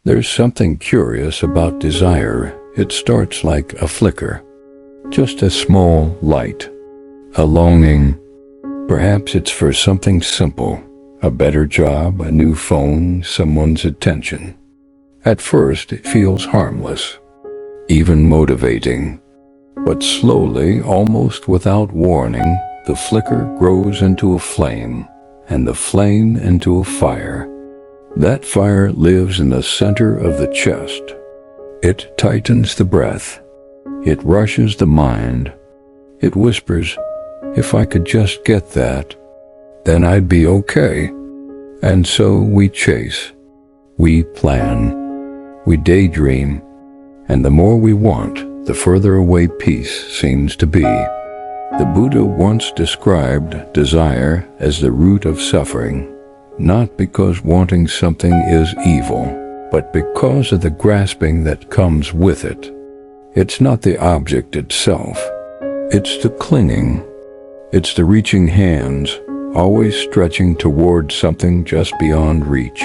There's something curious about desire. It starts like a flicker, just a small light, a longing. Perhaps it's for something simple, a better job, a new phone, someone's attention. At first, it feels harmless, even motivating. But slowly, almost without warning, the flicker grows into a flame, and the flame into a fire. That fire lives in the center of the chest. It tightens the breath. It rushes the mind. It whispers, "If I could just get that, then I'd be okay." And so we chase. We plan. We daydream. And the more we want, the further away peace seems to be. The Buddha once described desire as the root of suffering, not because wanting something is evil, but because of the grasping that comes with it. It's not the object itself. It's the clinging. It's the reaching hands, always stretching toward something just beyond reach.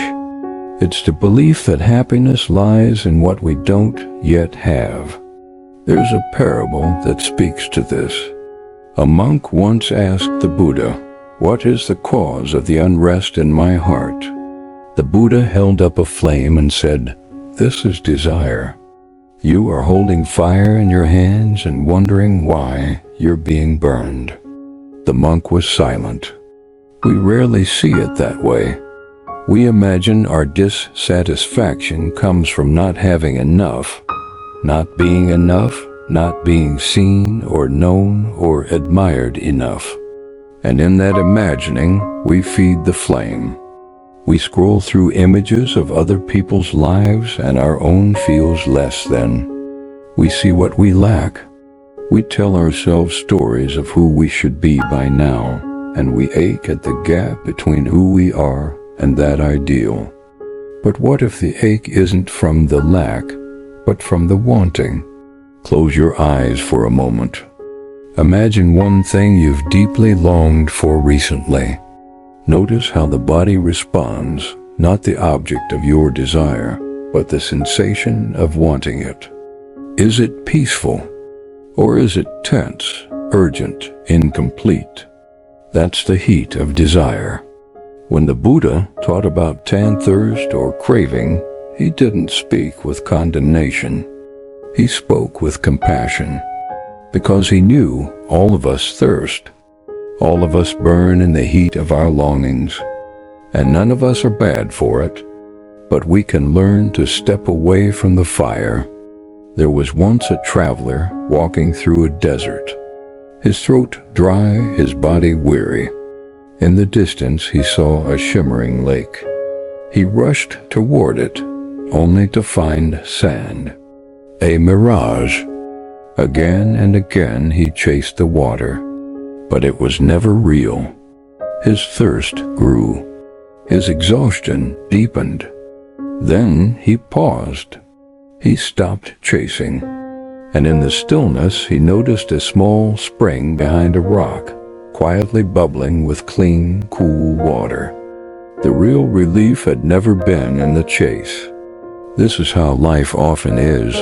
It's the belief that happiness lies in what we don't yet have. There's a parable that speaks to this. A monk once asked the Buddha, "What is the cause of the unrest in my heart?" The Buddha held up a flame and said, "This is desire. You are holding fire in your hands and wondering why you're being burned." The monk was silent. We rarely see it that way. We imagine our dissatisfaction comes from not having enough, not being enough, not being seen or known or admired enough. And in that imagining, we feed the flame. We scroll through images of other people's lives and our own feels less than. We see what we lack. We tell ourselves stories of who we should be by now, and we ache at the gap between who we are and that ideal. But what if the ache isn't from the lack, but from the wanting? Close your eyes for a moment. Imagine one thing you've deeply longed for recently. Notice how the body responds, not the object of your desire, but the sensation of wanting it. Is it peaceful? Or is it tense, urgent, incomplete? That's the heat of desire. When the Buddha taught about thirst or craving, he didn't speak with condemnation. He spoke with compassion, because he knew all of us thirst. All of us burn in the heat of our longings, and none of us are bad for it, but we can learn to step away from the fire. There was once a traveler walking through a desert, his throat dry, his body weary. In the distance he saw a shimmering lake. He rushed toward it, only to find sand. A mirage. Again and again he chased the water, but it was never real. His thirst grew. His exhaustion deepened. Then he paused. He stopped chasing, and in the stillness he noticed a small spring behind a rock, quietly bubbling with clean, cool water. The real relief had never been in the chase. This is how life often is.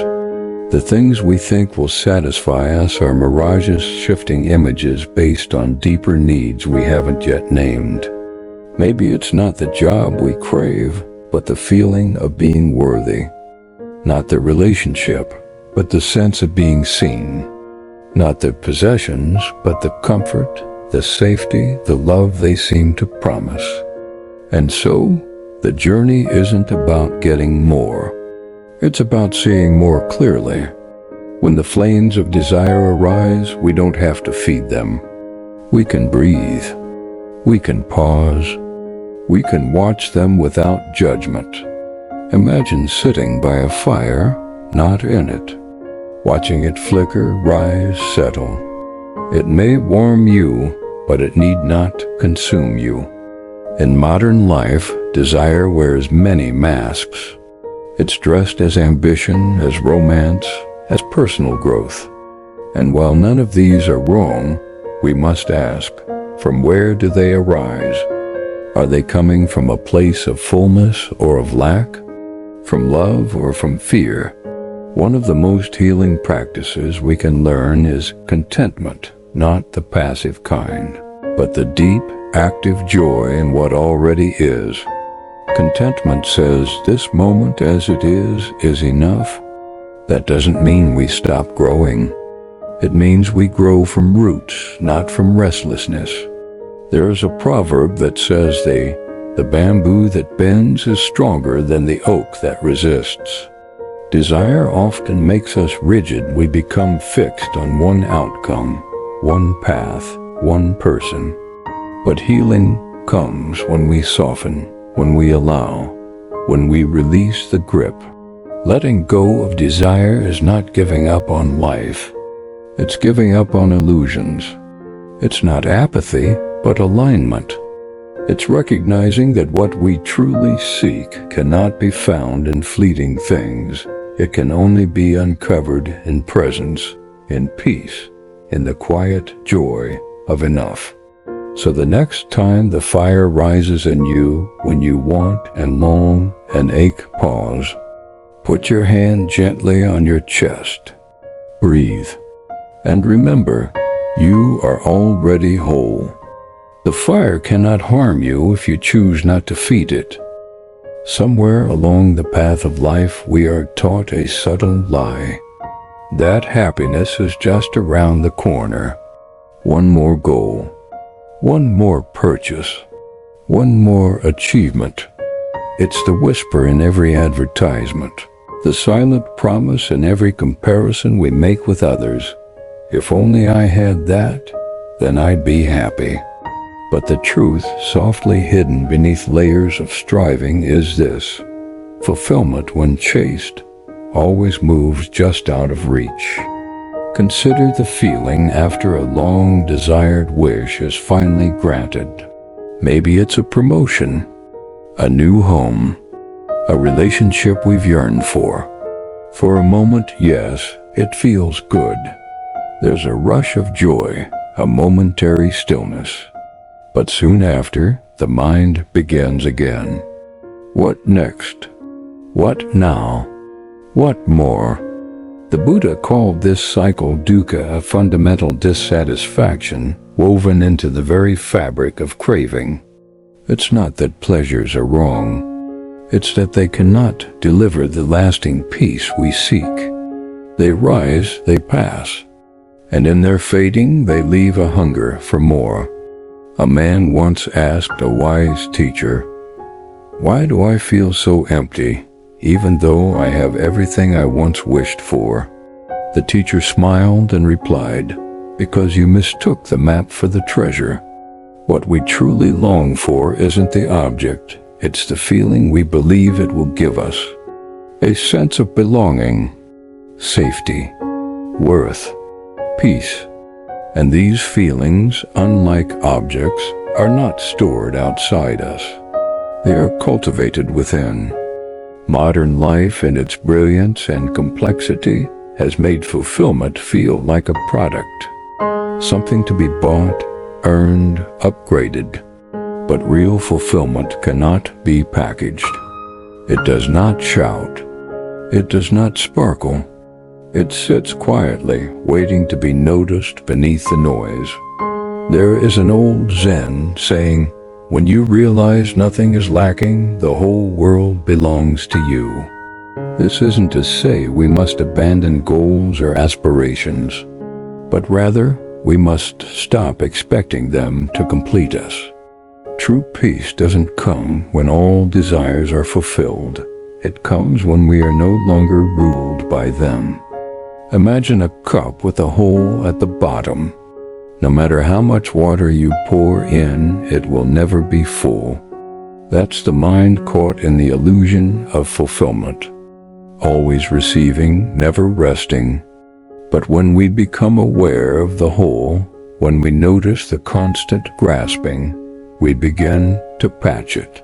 The things we think will satisfy us are mirages, shifting images based on deeper needs we haven't yet named. Maybe it's not the job we crave, but the feeling of being worthy. Not the relationship, but the sense of being seen. Not the possessions, but the comfort, the safety, the love they seem to promise. And so, the journey isn't about getting more. It's about seeing more clearly. When the flames of desire arise, we don't have to feed them. We can breathe. We can pause. We can watch them without judgment. Imagine sitting by a fire, not in it, watching it flicker, rise, settle. It may warm you, but it need not consume you. In modern life, desire wears many masks. It's dressed as ambition, as romance, as personal growth. And while none of these are wrong, we must ask, from where do they arise? Are they coming from a place of fullness or of lack? from love or from fear. One of the most healing practices we can learn is contentment, not the passive kind, but the deep, active joy in what already is. Contentment says this moment as it is enough. That doesn't mean we stop growing. It means we grow from roots, not from restlessness. There is a proverb that says the bamboo that bends is stronger than the oak that resists. Desire often makes us rigid. We become fixed on one outcome, one path, one person. But healing comes when we soften, when we allow, when we release the grip. Letting go of desire is not giving up on life. It's giving up on illusions. It's not apathy, but alignment. It's recognizing that what we truly seek cannot be found in fleeting things. It can only be uncovered in presence, in peace, in the quiet joy of enough. So the next time the fire rises in you, when you want and long and ache, pause. Put your hand gently on your chest. Breathe. And remember, you are already whole. The fire cannot harm you if you choose not to feed it. Somewhere along the path of life, we are taught a subtle lie. That happiness is just around the corner. One more goal, one more purchase, one more achievement. It's the whisper in every advertisement, the silent promise in every comparison we make with others. If only I had that, then I'd be happy. But the truth, softly hidden beneath layers of striving, is this: fulfillment, when chased, always moves just out of reach. Consider the feeling after a long-desired wish is finally granted. Maybe it's a promotion, a new home, a relationship we've yearned for. For a moment, yes, it feels good. There's a rush of joy, a momentary stillness. But soon after, the mind begins again. What next? What now? What more? The Buddha called this cycle dukkha, a fundamental dissatisfaction woven into the very fabric of craving. It's not that pleasures are wrong. It's that they cannot deliver the lasting peace we seek. They rise, they pass, and in their fading they leave a hunger for more. A man once asked a wise teacher, "Why do I feel so empty, even though I have everything I once wished for?" The teacher smiled and replied, "Because you mistook the map for the treasure. What we truly long for isn't the object, it's the feeling we believe it will give us. A sense of belonging, safety, worth, peace. And these feelings, unlike objects, are not stored outside us. They are cultivated within. Modern life, in its brilliance and complexity, has made fulfillment feel like a product, something to be bought, earned, upgraded. But real fulfillment cannot be packaged. It does not shout. It does not sparkle. It sits quietly, waiting to be noticed beneath the noise. There is an old Zen saying, "When you realize nothing is lacking, the whole world belongs to you." This isn't to say we must abandon goals or aspirations, but rather we must stop expecting them to complete us. True peace doesn't come when all desires are fulfilled. It comes when we are no longer ruled by them. Imagine a cup with a hole at the bottom. No matter how much water you pour in, it will never be full. That's the mind caught in the illusion of fulfillment. Always receiving, never resting. But when we become aware of the hole, when we notice the constant grasping, we begin to patch it.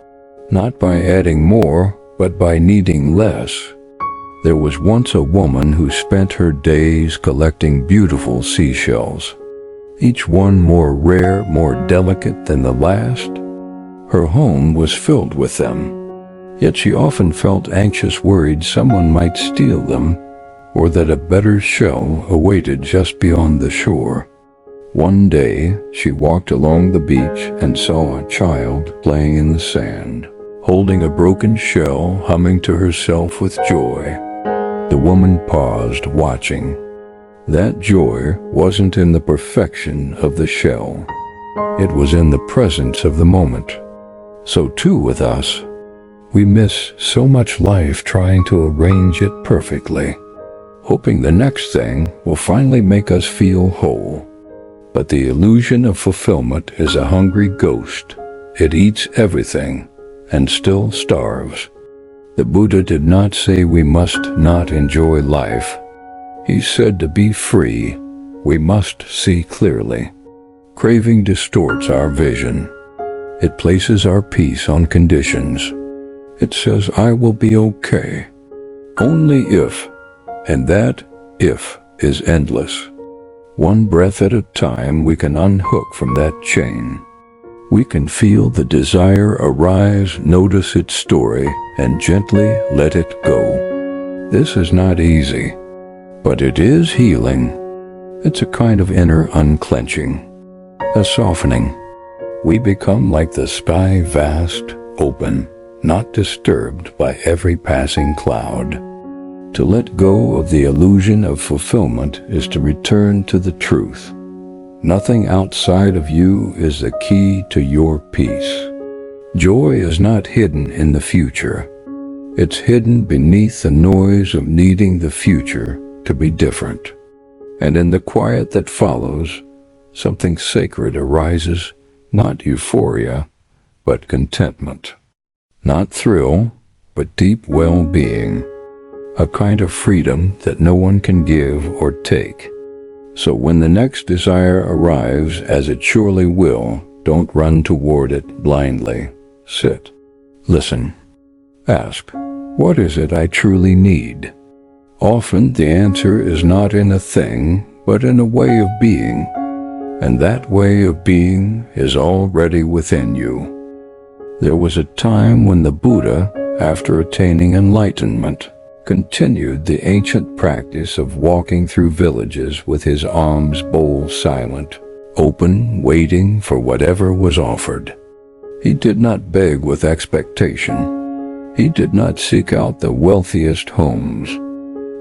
Not by adding more, but by needing less. There was once a woman who spent her days collecting beautiful seashells, each one more rare, more delicate than the last. Her home was filled with them, Yet she often felt anxious, worried someone might steal them, or that a better shell awaited just beyond the shore. One day, she walked along the beach and saw a child playing in the sand, holding a broken shell, humming to herself with joy. The woman paused, watching. That joy wasn't in the perfection of the shell. It was in the presence of the moment. So too with us. We miss so much life trying to arrange it perfectly, hoping the next thing will finally make us feel whole. But the illusion of fulfillment is a hungry ghost. It eats everything and still starves. The Buddha did not say we must not enjoy life. He said to be free, we must see clearly. Craving distorts our vision. It places our peace on conditions. It says, I will be okay. Only if, and that if is endless. One breath at a time we can unhook from that chain. We can feel the desire arise, notice its story, and gently let it go. This is not easy, but it is healing. It's a kind of inner unclenching, a softening. We become like the sky, vast, open, not disturbed by every passing cloud. To let go of the illusion of fulfillment is to return to the truth. Nothing outside of you is the key to your peace. Joy is not hidden in the future. It's hidden beneath the noise of needing the future to be different. And in the quiet that follows, something sacred arises, not euphoria, but contentment. Not thrill, but deep well-being, a kind of freedom that no one can give or take. So when the next desire arrives, as it surely will, don't run toward it blindly. Sit. Listen. Ask, what is it I truly need? Often the answer is not in a thing, but in a way of being. And that way of being is already within you. There was a time when the Buddha, after attaining enlightenment, continued the ancient practice of walking through villages with his alms bowl silent, open, waiting for whatever was offered. He did not beg with expectation. He did not seek out the wealthiest homes.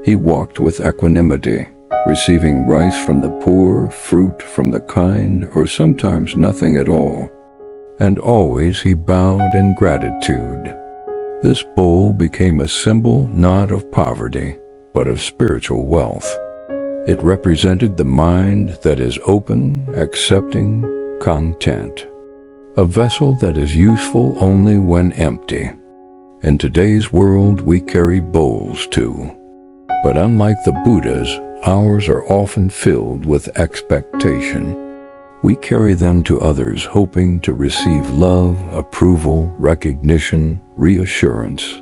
He walked with equanimity, receiving rice from the poor, fruit from the kind, or sometimes nothing at all. And always he bowed in gratitude. This bowl became a symbol not of poverty, but of spiritual wealth. It represented the mind that is open, accepting, content. A vessel that is useful only when empty. In today's world we carry bowls too. But unlike the Buddha's, ours are often filled with expectation. We carry them to others hoping to receive love, approval, recognition, reassurance.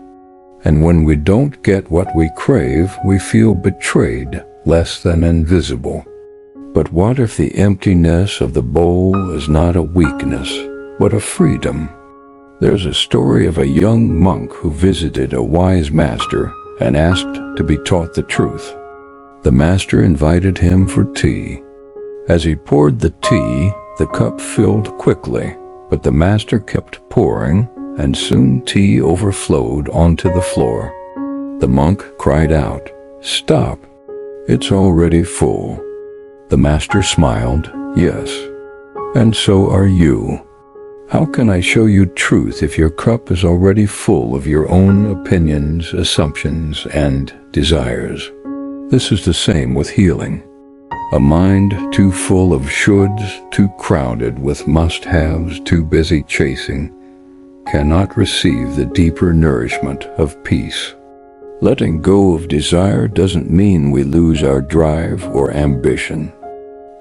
And when we don't get what we crave, we feel betrayed, less than invisible. But what if the emptiness of the bowl is not a weakness, but a freedom? There's a story of a young monk who visited a wise master and asked to be taught the truth. The master invited him for tea. As he poured the tea, the cup filled quickly, but the master kept pouring, and soon tea overflowed onto the floor. The monk cried out, "Stop! It's already full." The master smiled, "Yes, and so are you. How can I show you truth if your cup is already full of your own opinions, assumptions, and desires?" This is the same with healing. A mind too full of shoulds, too crowded with must-haves, too busy chasing, cannot receive the deeper nourishment of peace. Letting go of desire doesn't mean we lose our drive or ambition.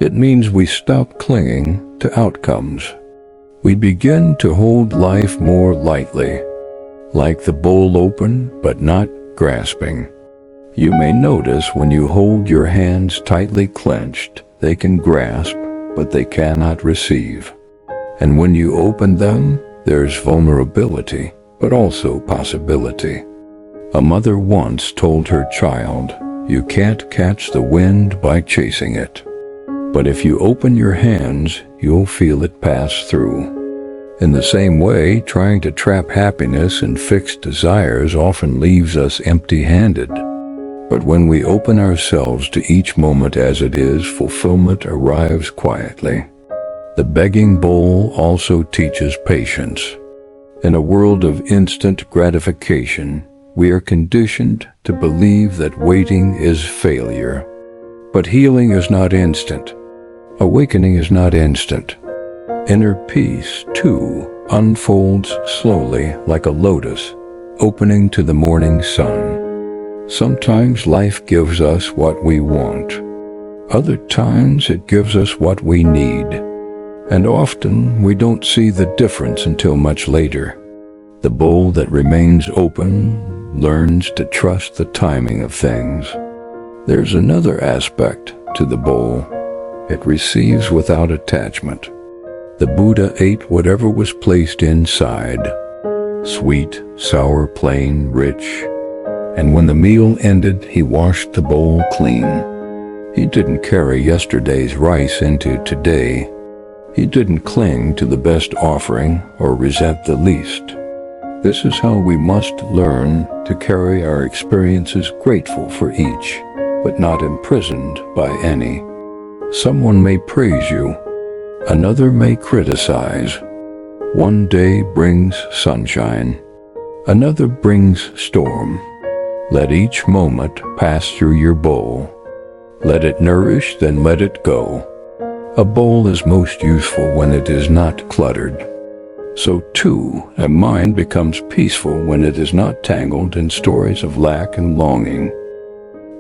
It means we stop clinging to outcomes. We begin to hold life more lightly, like the bowl open but not grasping. You may notice when you hold your hands tightly clenched, they can grasp, but they cannot receive. And when you open them, there's vulnerability, but also possibility. A mother once told her child, "You can't catch the wind by chasing it. But if you open your hands, you'll feel it pass through." In the same way, trying to trap happiness in fixed desires often leaves us empty-handed. But when we open ourselves to each moment as it is, fulfillment arrives quietly. The begging bowl also teaches patience. In a world of instant gratification, we are conditioned to believe that waiting is failure. But healing is not instant. Awakening is not instant. Inner peace, too, unfolds slowly like a lotus, opening to the morning sun. Sometimes life gives us what we want. Other times it gives us what we need. And often we don't see the difference until much later. The bowl that remains open learns to trust the timing of things. There's another aspect to the bowl. It receives without attachment. The Buddha ate whatever was placed inside, sweet, sour, plain, rich, and when the meal ended, he washed the bowl clean. He didn't carry yesterday's rice into today. He didn't cling to the best offering or resent the least. This is how we must learn to carry our experiences grateful for each, but not imprisoned by any. Someone may praise you. Another may criticize. One day brings sunshine. Another brings storm. Let each moment pass through your bowl. Let it nourish, then let it go. A bowl is most useful when it is not cluttered. So too, a mind becomes peaceful when it is not tangled in stories of lack and longing.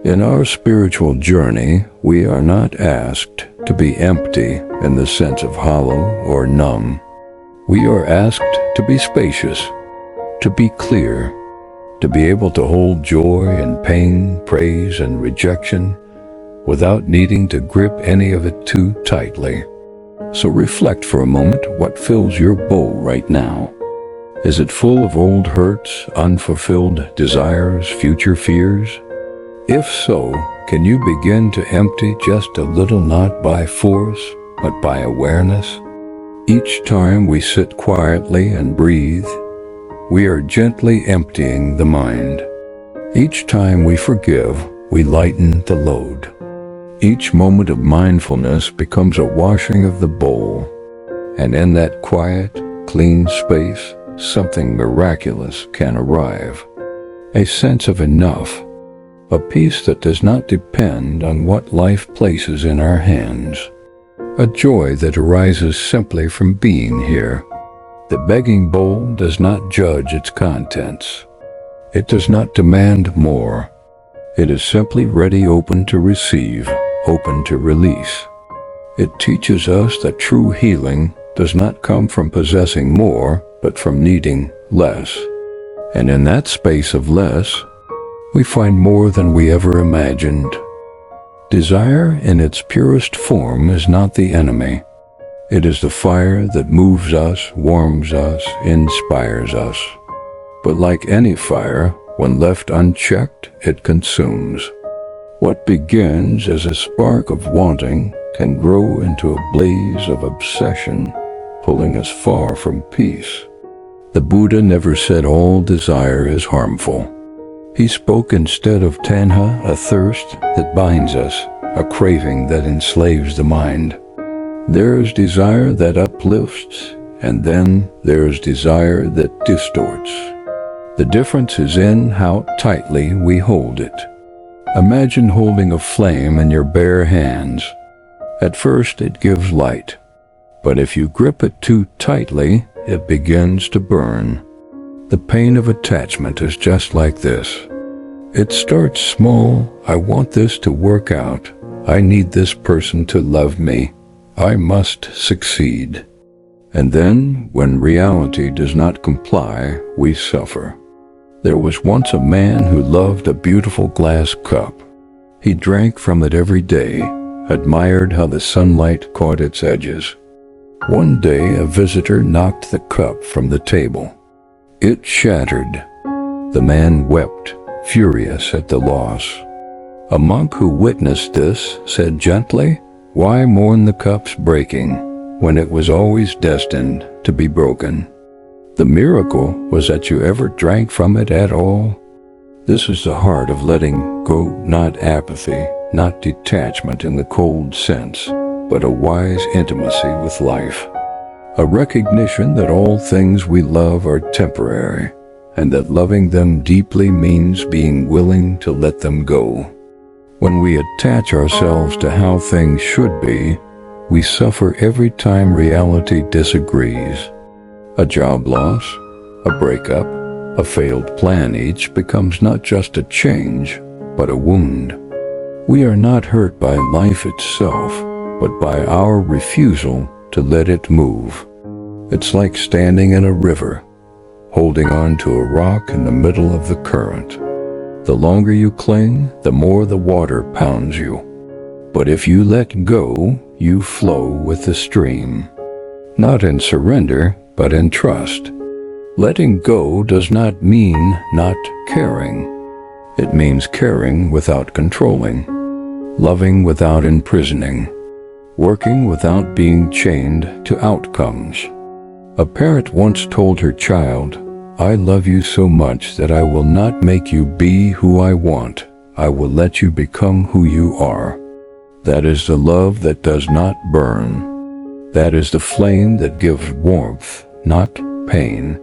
In our spiritual journey, we are not asked to be empty in the sense of hollow or numb. We are asked to be spacious, to be clear, to be able to hold joy and pain, praise and rejection without needing to grip any of it too tightly. So reflect for a moment what fills your bowl right now. Is it full of old hurts, unfulfilled desires, future fears? If so, can you begin to empty just a little, not by force, but by awareness? Each time we sit quietly and breathe, we are gently emptying the mind. Each time we forgive, we lighten the load. Each moment of mindfulness becomes a washing of the bowl, and in that quiet, clean space, something miraculous can arrive. A sense of enough, a peace that does not depend on what life places in our hands, a joy that arises simply from being here. The begging bowl does not judge its contents. It does not demand more. It is simply ready, open to receive, open to release. It teaches us that true healing does not come from possessing more, but from needing less. And in that space of less, we find more than we ever imagined. Desire in its purest form is not the enemy. It is the fire that moves us, warms us, inspires us. But like any fire, when left unchecked, it consumes. What begins as a spark of wanting can grow into a blaze of obsession, pulling us far from peace. The Buddha never said all desire is harmful. He spoke instead of tanha, a thirst that binds us, a craving that enslaves the mind. There is desire that uplifts, and then there is desire that distorts. The difference is in how tightly we hold it. Imagine holding a flame in your bare hands. At first it gives light, but if you grip it too tightly, it begins to burn. The pain of attachment is just like this. It starts small. I want this to work out. I need this person to love me. I must succeed. And then, when reality does not comply, we suffer. There was once a man who loved a beautiful glass cup. He drank from it every day, admired how the sunlight caught its edges. One day, a visitor knocked the cup from the table. It shattered. The man wept, furious at the loss. A monk who witnessed this said gently, "Why mourn the cup's breaking when it was always destined to be broken? The miracle was that you ever drank from it at all." This is the heart of letting go, not apathy, not detachment in the cold sense, but a wise intimacy with life. A recognition that all things we love are temporary, and that loving them deeply means being willing to let them go. When we attach ourselves to how things should be, we suffer every time reality disagrees. A job loss, a breakup, a failed plan each becomes not just a change, but a wound. We are not hurt by life itself, but by our refusal to let it move. It's like standing in a river, holding on to a rock in the middle of the current. The longer you cling, the more the water pounds you. But if you let go, you flow with the stream. Not in surrender, but in trust. Letting go does not mean not caring. It means caring without controlling, loving without imprisoning, working without being chained to outcomes. A parent once told her child, "I love you so much that I will not make you be who I want. I will let you become who you are." That is the love that does not burn. That is the flame that gives warmth, not pain.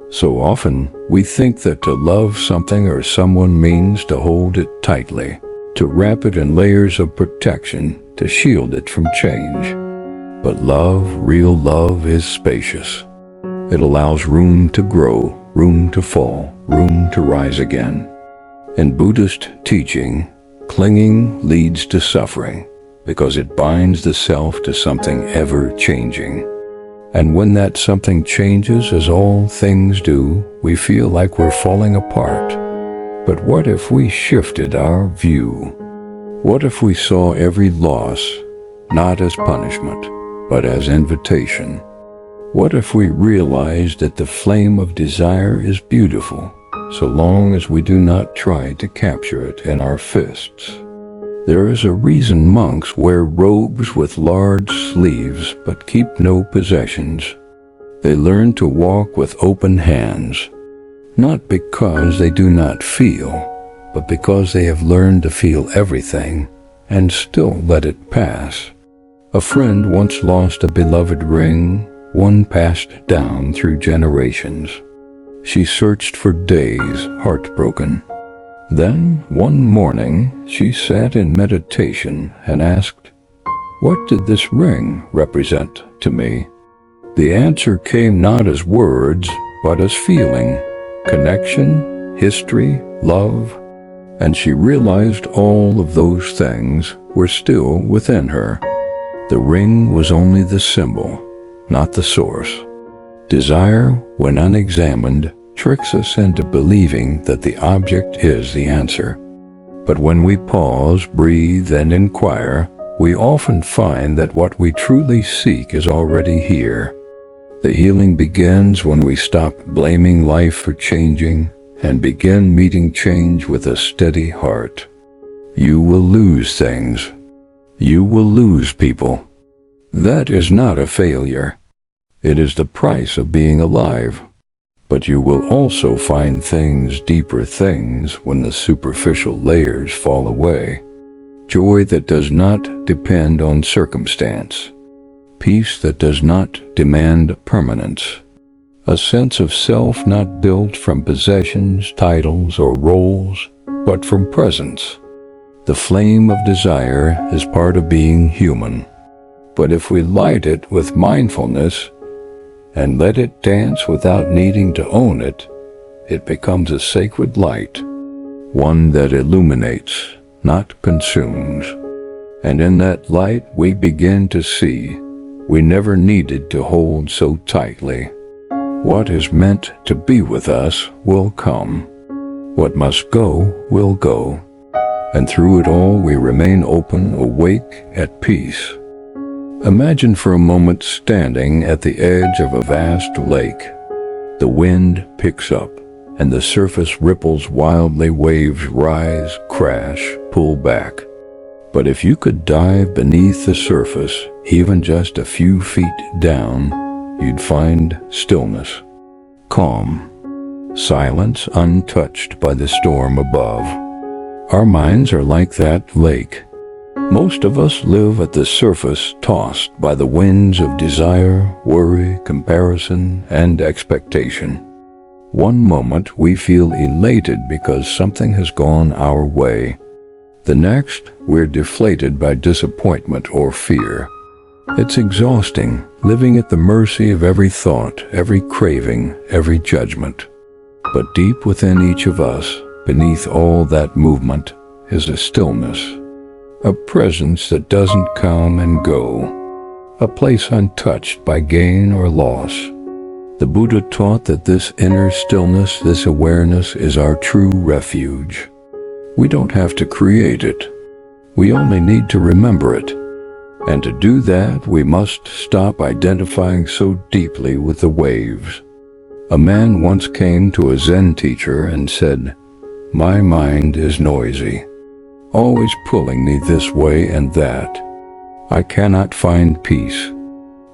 So often, we think that to love something or someone means to hold it tightly, to wrap it in layers of protection, to shield it from change. But love, real love, is spacious. It allows room to grow, room to fall, room to rise again. In Buddhist teaching, clinging leads to suffering, because it binds the self to something ever-changing. And when that something changes, as all things do, we feel like we're falling apart. But what if we shifted our view? What if we saw every loss not as punishment, but as invitation? What if we realized that the flame of desire is beautiful, so long as we do not try to capture it in our fists? There is a reason monks wear robes with large sleeves but keep no possessions. They learn to walk with open hands, not because they do not feel, but because they have learned to feel everything and still let it pass. A friend once lost a beloved ring, one passed down through generations. She searched for days, heartbroken. Then, one morning, she sat in meditation and asked, "What did this ring represent to me?" The answer came not as words, but as feeling, connection, history, love, and she realized all of those things were still within her. The ring was only the symbol, not the source. Desire, when unexamined, tricks us into believing that the object is the answer. But when we pause, breathe, and inquire, we often find that what we truly seek is already here. The healing begins when we stop blaming life for changing and begin meeting change with a steady heart. You will lose things. You will lose people. That is not a failure. It is the price of being alive. But you will also find things, deeper things, when the superficial layers fall away. Joy that does not depend on circumstance. Peace that does not demand permanence. A sense of self not built from possessions, titles, or roles, but from presence. The flame of desire is part of being human. But if we light it with mindfulness and let it dance without needing to own it, it becomes a sacred light, one that illuminates, not consumes. And in that light we begin to see we never needed to hold so tightly. What is meant to be with us will come. What must go will go. And through it all we remain open, awake, at peace. Imagine for a moment standing at the edge of a vast lake. The wind picks up, and the surface ripples wildly. Waves rise, crash, pull back. But if you could dive beneath the surface, even just a few feet down, you'd find stillness, calm, silence untouched by the storm above. Our minds are like that lake. Most of us live at the surface, tossed by the winds of desire, worry, comparison, and expectation. One moment we feel elated because something has gone our way. The next, we're deflated by disappointment or fear. It's exhausting, living at the mercy of every thought, every craving, every judgment. But deep within each of us, beneath all that movement, is a stillness, a presence that doesn't come and go, a place untouched by gain or loss. The Buddha taught that this inner stillness, this awareness, is our true refuge. We don't have to create it. We only need to remember it. And to do that, we must stop identifying so deeply with the waves. A man once came to a Zen teacher and said, "My mind is noisy, always pulling me this way and that. I cannot find peace."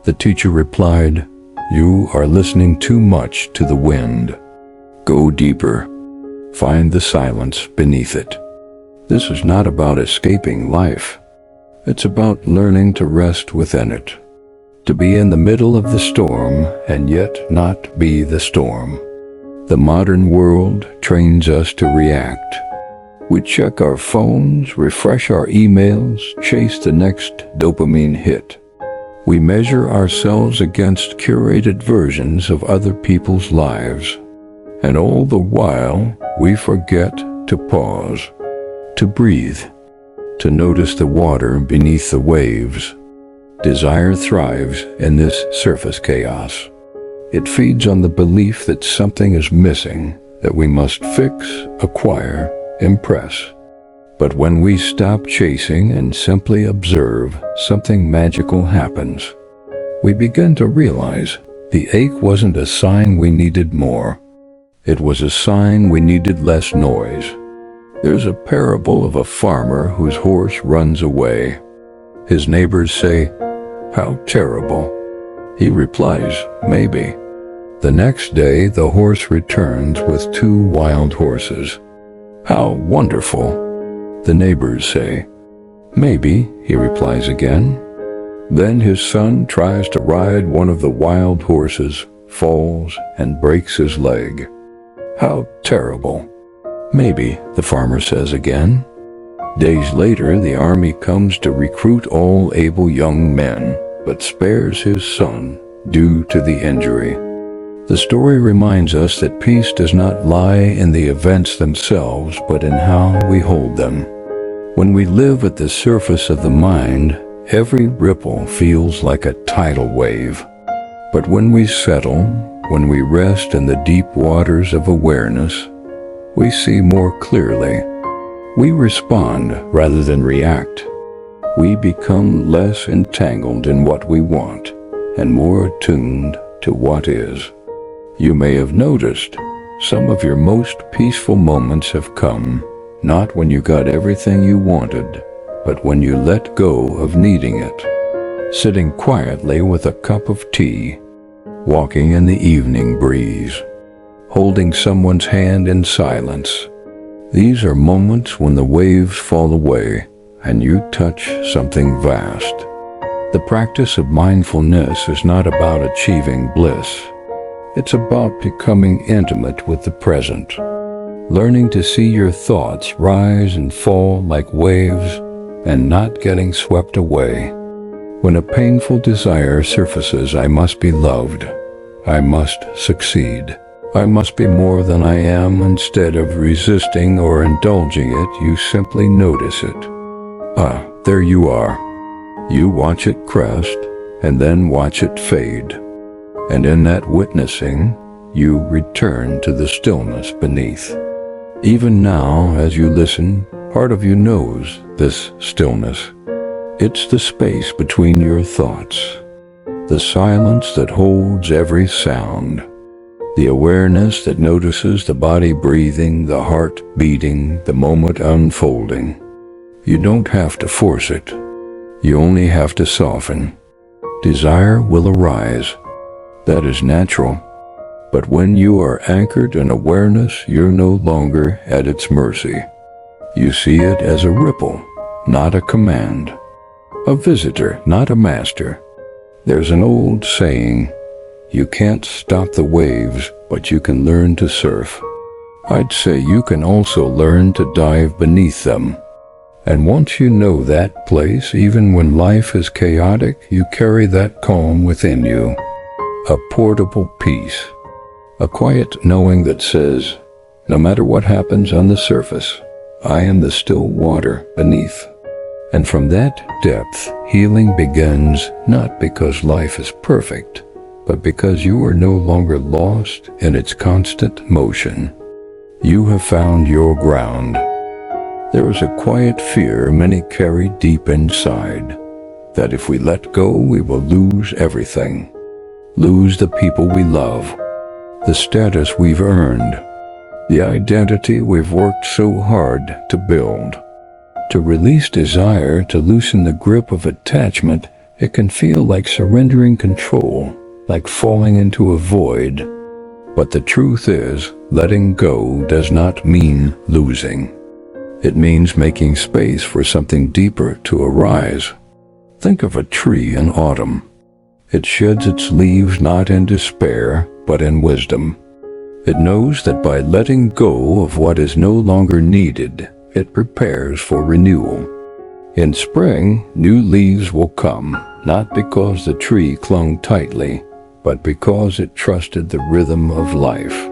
The teacher replied, "You are listening too much to the wind. Go deeper. Find the silence beneath it." This is not about escaping life. It's about learning to rest within it, to be in the middle of the storm and yet not be the storm. The modern world trains us to react. We check our phones, refresh our emails, chase the next dopamine hit. We measure ourselves against curated versions of other people's lives. And all the while, we forget to pause, to breathe, to notice the water beneath the waves. Desire thrives in this surface chaos. It feeds on the belief that something is missing, that we must fix, acquire, impress. But when we stop chasing and simply observe, something magical happens. We begin to realize the ache wasn't a sign we needed more. It was a sign we needed less noise. There's a parable of a farmer whose horse runs away. His neighbors say, "How terrible." He replies, "Maybe." The next day, the horse returns with 2 wild horses. "How wonderful," the neighbors say. "Maybe," he replies again. Then his son tries to ride one of the wild horses, falls, and breaks his leg. "How terrible." "Maybe," the farmer says again. Days later, the army comes to recruit all able young men, but spares his son due to the injury. The story reminds us that peace does not lie in the events themselves, but in how we hold them. When we live at the surface of the mind, every ripple feels like a tidal wave. But when we settle, when we rest in the deep waters of awareness, we see more clearly. We respond rather than react. We become less entangled in what we want and more attuned to what is. You may have noticed some of your most peaceful moments have come not when you got everything you wanted, but when you let go of needing it. Sitting quietly with a cup of tea, walking in the evening breeze, holding someone's hand in silence. These are moments when the waves fall away and you touch something vast. The practice of mindfulness is not about achieving bliss. It's about becoming intimate with the present, learning to see your thoughts rise and fall like waves and not getting swept away. When a painful desire surfaces, I must be loved, I must succeed, I must be more than I am, instead of resisting or indulging it, you simply notice it. Ah, there you are. You watch it crest, and then watch it fade. And in that witnessing, you return to the stillness beneath. Even now, as you listen, part of you knows this stillness. It's the space between your thoughts, the silence that holds every sound, The awareness that notices the body breathing, the heart beating, the moment unfolding. You don't have to force it. You only have to soften. Desire will arise. That is natural. But when you are anchored in awareness, you're no longer at its mercy. You see it as a ripple, not a command. A visitor, not a master. There's an old saying, you can't stop the waves, but you can learn to surf. I'd say you can also learn to dive beneath them. And once you know that place, even when life is chaotic, you carry that calm within you. A portable peace. A quiet knowing that says, no matter what happens on the surface, I am the still water beneath. And from that depth, healing begins, not because life is perfect, but because you are no longer lost in its constant motion. You have found your ground. There is a quiet fear many carry deep inside, that if we let go, we will lose everything. Lose the people we love, the status we've earned, the identity we've worked so hard to build. To release desire, to loosen the grip of attachment, it can feel like surrendering control, like falling into a void. But the truth is, letting go does not mean losing. It means making space for something deeper to arise. Think of a tree in autumn. It sheds its leaves not in despair, but in wisdom. It knows that by letting go of what is no longer needed, it prepares for renewal. In spring, new leaves will come, not because the tree clung tightly, but because it trusted the rhythm of life.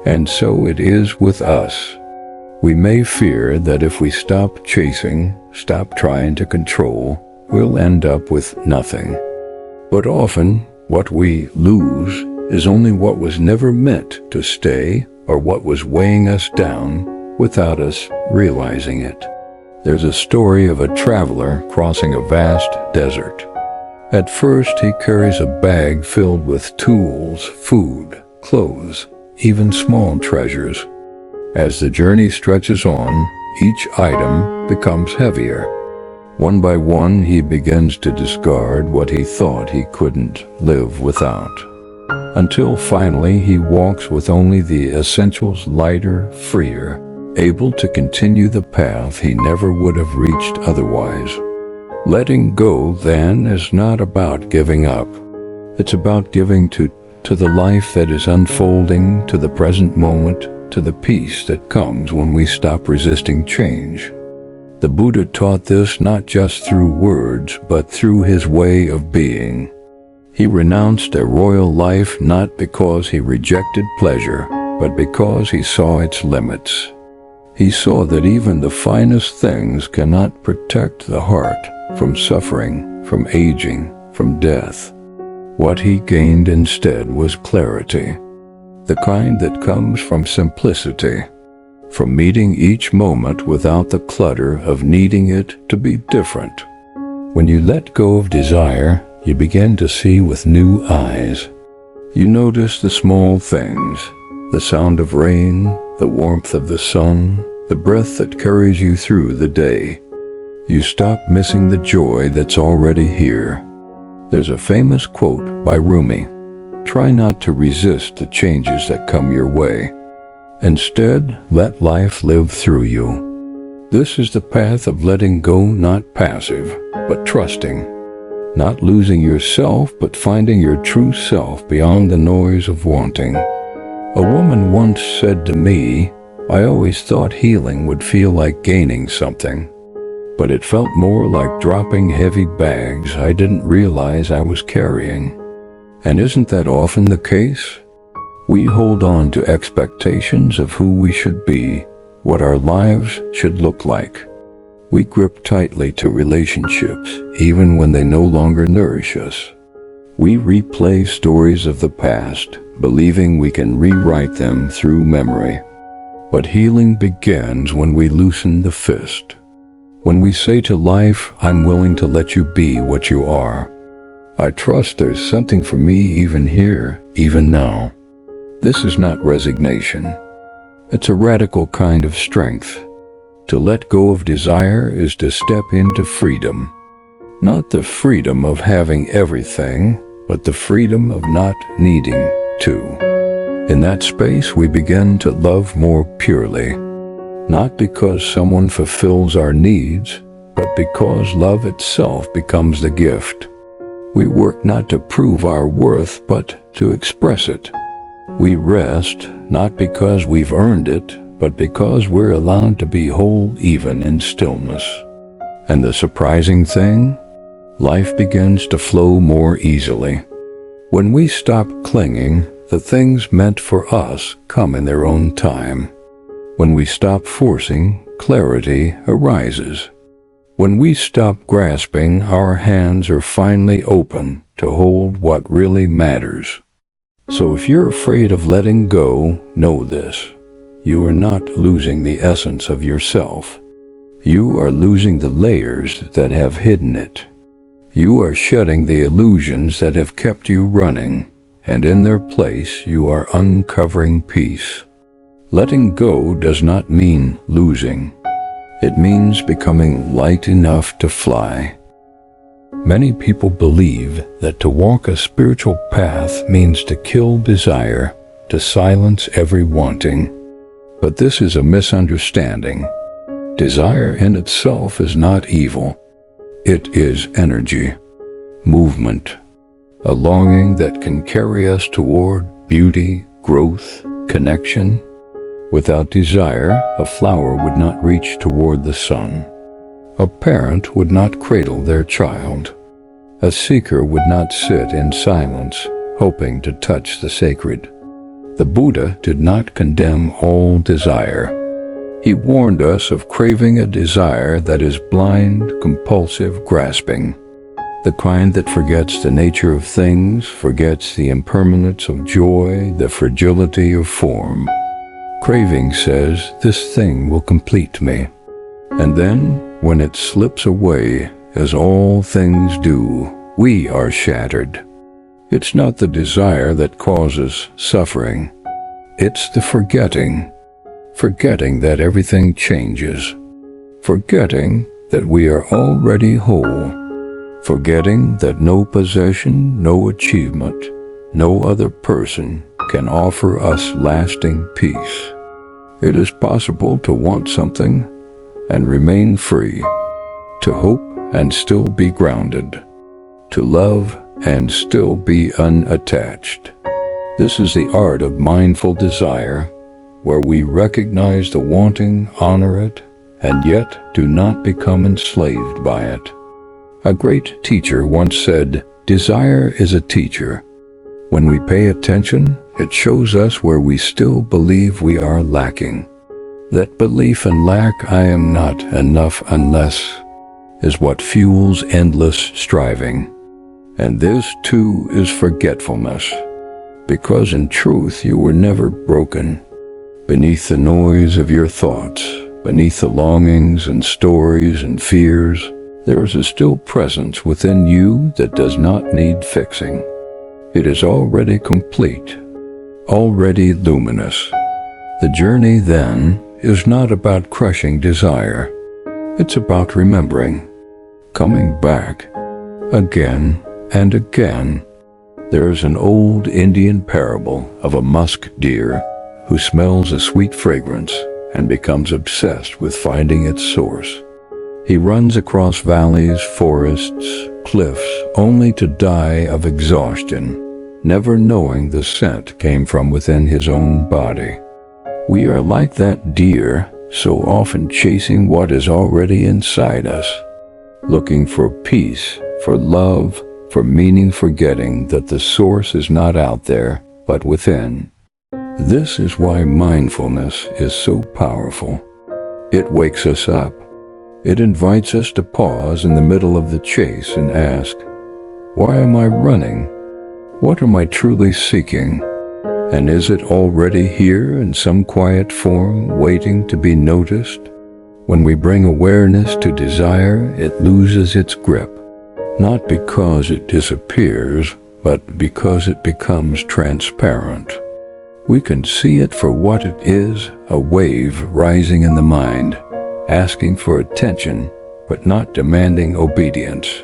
And so it is with us. We may fear that if we stop chasing, stop trying to control, we'll end up with nothing. But often, what we lose is only what was never meant to stay or what was weighing us down without us realizing it. There's a story of a traveler crossing a vast desert. At first, he carries a bag filled with tools, food, clothes, even small treasures. As the journey stretches on, each item becomes heavier. One by one, he begins to discard what he thought he couldn't live without. Until finally, he walks with only the essentials, lighter, freer, able to continue the path he never would have reached otherwise. Letting go, then, is not about giving up. It's about giving to the life that is unfolding, to the present moment, to the peace that comes when we stop resisting change. The Buddha taught this not just through words, but through his way of being. He renounced a royal life not because he rejected pleasure, but because he saw its limits. He saw that even the finest things cannot protect the heart from suffering, from aging, from death. What he gained instead was clarity, the kind that comes from simplicity, from meeting each moment without the clutter of needing it to be different. When you let go of desire, you begin to see with new eyes. You notice the small things, the sound of rain, the warmth of the sun, the breath that carries you through the day. You stop missing the joy that's already here. There's a famous quote by Rumi, "Try not to resist the changes that come your way. Instead, let life live through you." This is the path of letting go, not passive, but trusting. Not losing yourself, but finding your true self beyond the noise of wanting. A woman once said to me, "I always thought healing would feel like gaining something, but it felt more like dropping heavy bags I didn't realize I was carrying." And isn't that often the case? We hold on to expectations of who we should be, what our lives should look like. We grip tightly to relationships, even when they no longer nourish us. We replay stories of the past, believing we can rewrite them through memory. But healing begins when we loosen the fist. When we say to life, "I'm willing to let you be what you are. I trust there's something for me even here, even now." This is not resignation. It's a radical kind of strength. To let go of desire is to step into freedom. Not the freedom of having everything, but the freedom of not needing to. In that space, we begin to love more purely, not because someone fulfills our needs, but because love itself becomes the gift. We work not to prove our worth, but to express it. We rest, not because we've earned it, but because we're allowed to be whole even in stillness. And the surprising thing? Life begins to flow more easily. When we stop clinging, the things meant for us come in their own time. When we stop forcing, clarity arises. When we stop grasping, our hands are finally open to hold what really matters. So if you're afraid of letting go, know this. You are not losing the essence of yourself. You are losing the layers that have hidden it. You are shedding the illusions that have kept you running, and in their place you are uncovering peace. Letting go does not mean losing. It means becoming light enough to fly. Many people believe that to walk a spiritual path means to kill desire, to silence every wanting. But this is a misunderstanding. Desire in itself is not evil. It is energy, movement, a longing that can carry us toward beauty, growth, connection. Without desire, a flower would not reach toward the sun. A parent would not cradle their child. A seeker would not sit in silence, hoping to touch the sacred. The Buddha did not condemn all desire. He warned us of craving a desire that is blind, compulsive grasping, the kind that forgets the nature of things, forgets the impermanence of joy, the fragility of form. Craving says, "This thing will complete me." And then, when it slips away, as all things do, we are shattered. It's not the desire that causes suffering. It's the forgetting. Forgetting that everything changes. Forgetting that we are already whole. Forgetting that no possession, no achievement, no other person can offer us lasting peace. It is possible to want something and remain free, to hope and still be grounded, to love and still be unattached. This is the art of mindful desire, where we recognize the wanting, honor it, and yet do not become enslaved by it. A great teacher once said, "Desire is a teacher. When we pay attention, it shows us where we still believe we are lacking. That belief in lack, I am not enough unless, is what fuels endless striving. And this too is forgetfulness, because in truth you were never broken. Beneath the noise of your thoughts, beneath the longings and stories and fears, there is a still presence within you that does not need fixing. It is already complete, already luminous. The journey, then, is not about crushing desire. It's about remembering, coming back, again and again. There is an old Indian parable of a musk deer who smells a sweet fragrance and becomes obsessed with finding its source. He runs across valleys, forests, cliffs, only to die of exhaustion, never knowing the scent came from within his own body. We are like that deer, so often chasing what is already inside us, looking for peace, for love, for meaning, forgetting that the source is not out there, but within. This is why mindfulness is so powerful. It wakes us up. It invites us to pause in the middle of the chase and ask, why am I running? What am I truly seeking? And is it already here in some quiet form, waiting to be noticed? When we bring awareness to desire, it loses its grip, not because it disappears, but because it becomes transparent. We can see it for what it is, a wave rising in the mind, asking for attention, but not demanding obedience.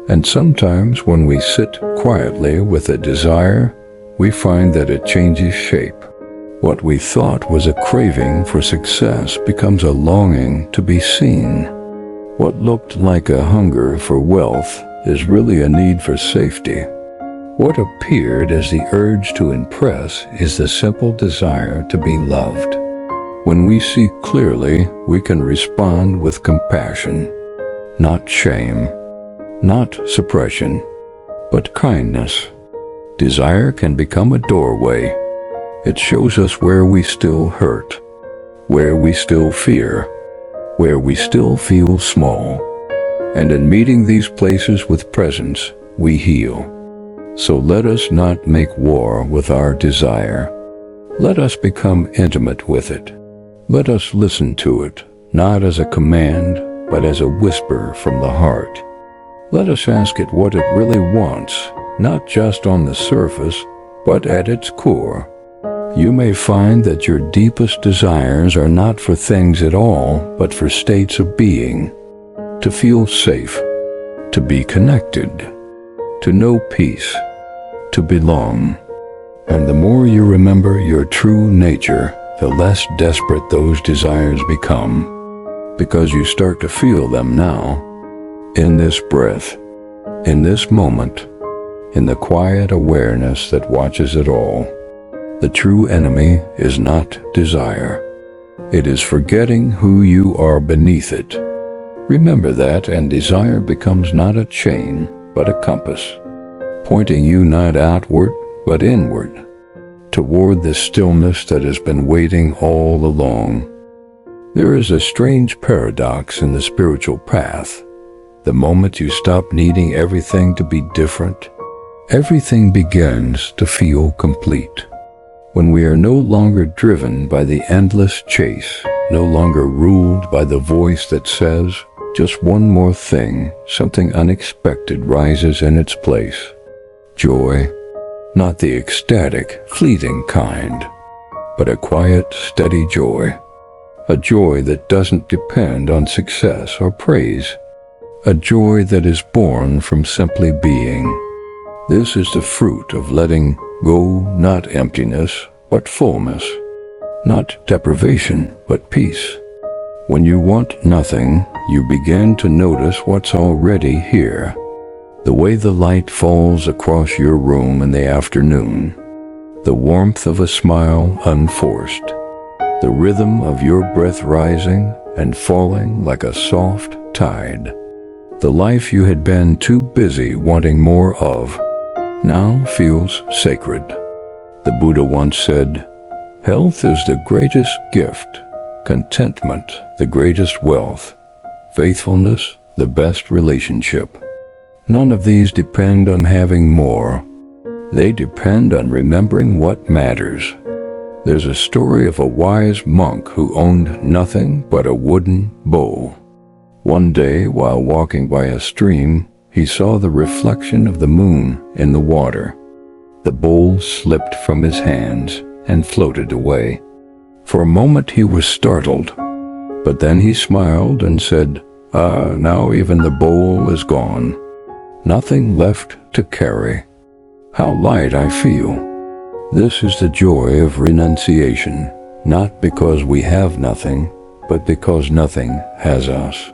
And sometimes when we sit quietly with a desire, we find that it changes shape. What we thought was a craving for success becomes a longing to be seen. What looked like a hunger for wealth is really a need for safety. What appeared as the urge to impress is the simple desire to be loved. When we see clearly, we can respond with compassion, not shame, not suppression, but kindness. Desire can become a doorway. It shows us where we still hurt, where we still fear, where we still feel small. And in meeting these places with presence, we heal. So let us not make war with our desire. Let us become intimate with it. Let us listen to it, not as a command, but as a whisper from the heart. Let us ask it what it really wants, not just on the surface, but at its core. You may find that your deepest desires are not for things at all, but for states of being. To feel safe, to be connected, to know peace, to belong. And the more you remember your true nature, the less desperate those desires become, because you start to feel them now, in this breath, in this moment, in the quiet awareness that watches it all. The true enemy is not desire. It is forgetting who you are beneath it. Remember that, and desire becomes not a chain, but a compass, pointing you not outward, but inward, toward the stillness that has been waiting all along. There is a strange paradox in the spiritual path. The moment you stop needing everything to be different, everything begins to feel complete. When we are no longer driven by the endless chase, no longer ruled by the voice that says, just one more thing, something unexpected rises in its place. Joy, not the ecstatic, fleeting kind, but a quiet, steady joy. A joy that doesn't depend on success or praise. A joy that is born from simply being. This is the fruit of letting go, not emptiness, but fullness. Not deprivation, but peace. When you want nothing, you begin to notice what's already here. The way the light falls across your room in the afternoon. The warmth of a smile unforced. The rhythm of your breath rising and falling like a soft tide. The life you had been too busy wanting more of now feels sacred. The Buddha once said, "Health is the greatest gift, contentment the greatest wealth, faithfulness the best relationship." None of these depend on having more. They depend on remembering what matters. There's a story of a wise monk who owned nothing but a wooden bowl. One day, while walking by a stream, he saw the reflection of the moon in the water. The bowl slipped from his hands and floated away. For a moment he was startled, but then he smiled and said, now even the bowl is gone. Nothing left to carry. How light I feel. This is the joy of renunciation, not because we have nothing, but because nothing has us.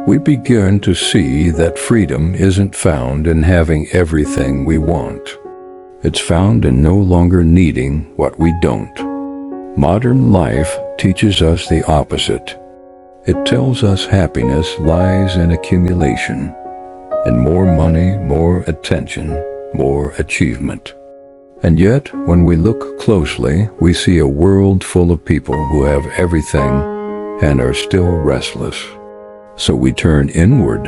We begin to see that freedom isn't found in having everything we want. It's found in no longer needing what we don't. Modern life teaches us the opposite. It tells us happiness lies in accumulation, in more money, more attention, more achievement. And yet, when we look closely, we see a world full of people who have everything and are still restless. So we turn inward,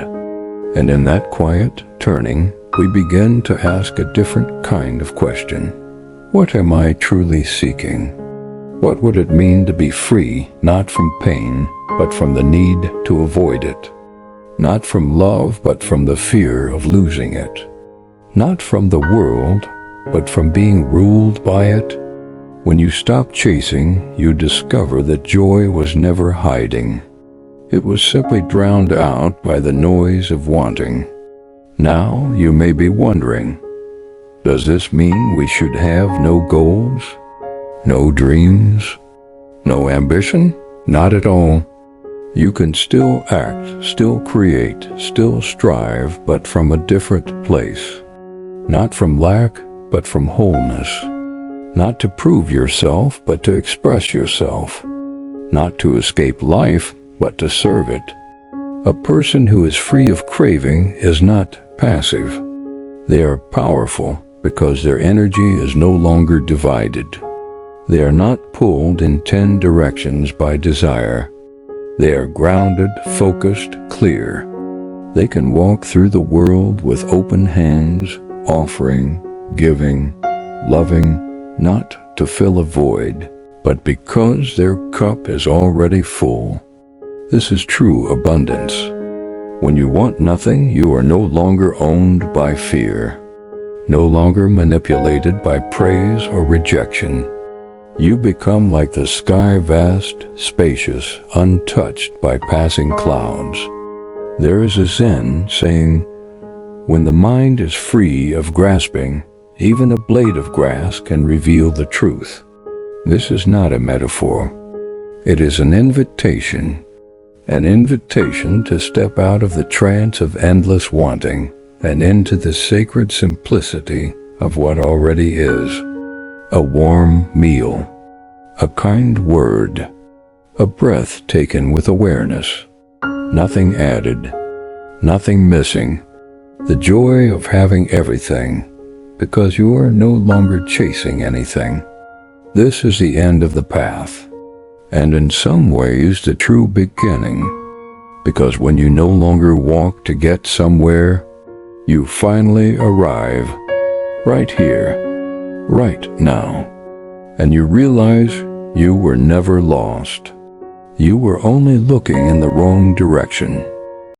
and in that quiet turning, we begin to ask a different kind of question. What am I truly seeking? What would it mean to be free, not from pain, but from the need to avoid it? Not from love, but from the fear of losing it? Not from the world, but from being ruled by it? When you stop chasing, you discover that joy was never hiding. It was simply drowned out by the noise of wanting. Now you may be wondering, does this mean we should have no goals, no dreams, no ambition? Not at all. You can still act, still create, still strive, but from a different place. Not from lack, but from wholeness. Not to prove yourself, but to express yourself. Not to escape life, but to serve it. A person who is free of craving is not passive. They are powerful because their energy is no longer divided. They are not pulled in 10 directions by desire. They are grounded, focused, clear. They can walk through the world with open hands, offering, giving, loving, not to fill a void, but because their cup is already full. This is true abundance. When you want nothing, you are no longer owned by fear, no longer manipulated by praise or rejection. You become like the sky, vast, spacious, untouched by passing clouds. There is a Zen saying, when the mind is free of grasping, even a blade of grass can reveal the truth. This is not a metaphor. It is an invitation to step out of the trance of endless wanting and into the sacred simplicity of what already is. A warm meal, a kind word, a breath taken with awareness. Nothing added, nothing missing. The joy of having everything, because you are no longer chasing anything. This is the end of the path, and in some ways the true beginning, because when you no longer walk to get somewhere, you finally arrive right here, right now, and you realize you were never lost. You were only looking in the wrong direction.